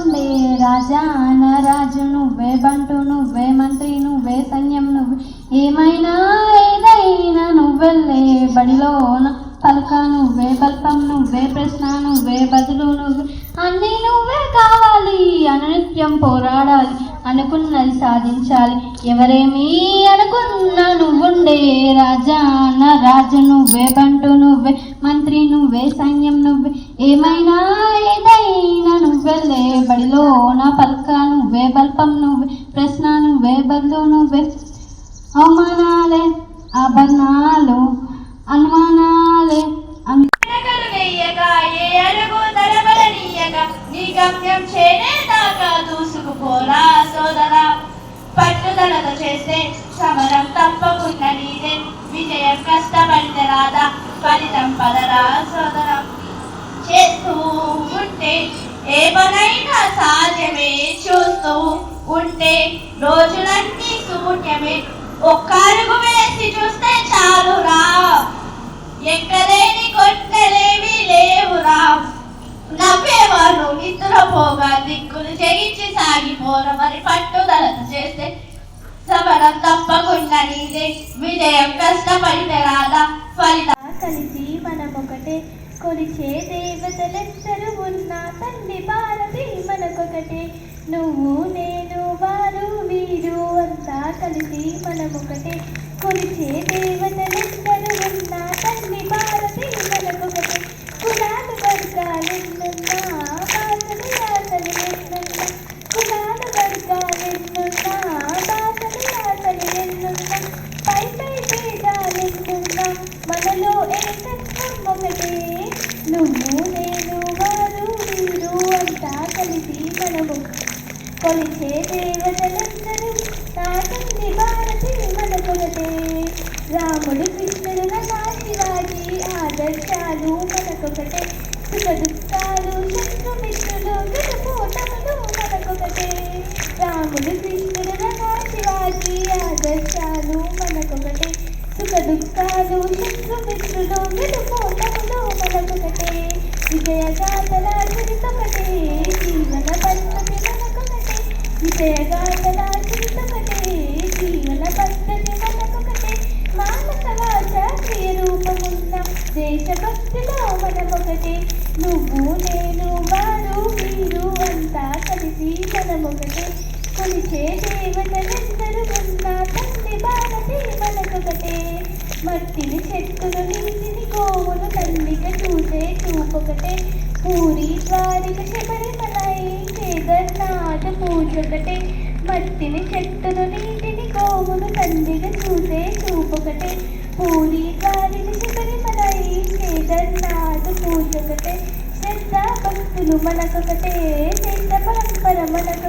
ఉండే రాజా నా రాజు నువ్వే, బంటు నువ్వే, మంత్రి నువ్వే, సైన్యం నువ్వే, ఏమైనా ఏదైనా నువ్వెళ్ళే బడిలోన పలక నువ్వే, బల్పం నువ్వే, ప్రశ్న నువ్వే, బదులు నువ్వే, అన్నీ నువ్వే కావాలి. అనునిత్యం పోరాడాలి, అనుకున్నది సాధించాలి. ఎవరేమీ అనుకున్నా నువ్వుండే రాజా నా రాజు నువ్వే, బంటు నువ్వే, మంత్రి నువ్వే, సైన్యం నువ్వే, ఏమైనా ఏదైనా నువ్వెళ్ళే బడిలో నా పలక నువ్వే, బల్పం నువ్వే, ప్రశ్న నువ్వే, బదులు నువ్వే, అవమానాలే ఆభరణాలు అనుమానాలే నీ గమ్యం చేరేదాకా దూసుకుపోరా సోదరా. పట్టుదలతో చేస్తే సమరం తప్పకుండా నీదే, విజయం కష్టపడితే రాదా, ఫలితం పదరా సోదరా. చేస్తూ ఉంటే ఏ పనైనా సాధ్యమే, చూస్తూ ఉంటే రోజులన్నీ శూన్యమే. ఒక్క అడుగు వేసి చూస్తే చాలురా, ఎక్కలేని కొట్టలేవి లేవురా. నవ్వేవారు నిద్రపోగా దిక్కులు జయించి సాగిపోర, మరి పట్టుదలతో చేస్తే సమరం తప్పకుండా నీదే, విజయం కష్టపడితే రాదా, ఫలితం. కలిసి మనమొకటే, కొలిచే దేవతలెందరూ ఉన్నా తండ్రి భారతి మనకొకటే. నువ్వు నేను వారు వీరు అంతా కలిసి మనమొకటే, కొలిచే దేవతలెందరూ ఉన్నా తండ్రి భారతి మనకొకటే. కులాలు వర్గాలెన్నున్నా భాషలు యాసలు ఎన్నున్నా, కులాలు వర్గాలెన్నున్నా భాషలు యాసలు ఎన్నున్నా, పై పై భేదాలెన్నున్నా మనలో ఏకత్వం ఒకటే. నువ్వు నేను వారు వీరు అంతా కలిసి మనము, కొలిచే దేవతలందరూ నా తండ్రి భారతి మనకొకటే. రాముడు కృష్ణుడు నా శివాజీ ఆదర్శాలు మనకొకటే, సుఖ దుఃఖాలు శత్రుమిత్రులు గెలుపోటములు మనకొకటే. రాముడు కృష్ణుడు నా శివాజీ ఆదర్శాలు మనకొకటే, సుఖ దుఃఖాలు శత్రుమిత్రులు గెలుపోటములు మనకొకటే. విజయగాథల చరితొకటే, జీవన పద్ధతి మనకొకటే. విజయగాథల చరితొకటే, జీవన పద్ధతి మనకొకటే. మానస వాచ క్రియ రూపమున్న దేశభక్తిలో మనమొకటే. నువ్వు నేను వారు వీరు అంతా కలిసి మనమొకటే, కొలిచే దేవతలెందరూ ఉన్న తండ్రి భారతి మనకొకటే. మట్టిని చెట్టును నీటిని గోవును తల్లిగా చూసే చూపొకటే, పూరి ద్వారిక శబరిమలై కేదార్నాథ పూజొకటే. మట్టిని చెట్టును నీటిని గోవును తల్లిగా చూసే చూపొకటే, పూరి ద్వారిక శబరిమలై కేదార్నాథ పూజొకటే. శ్రద్ధ భక్తులు మనకొకటే, చైత్ర పరంపర మనకొకటే.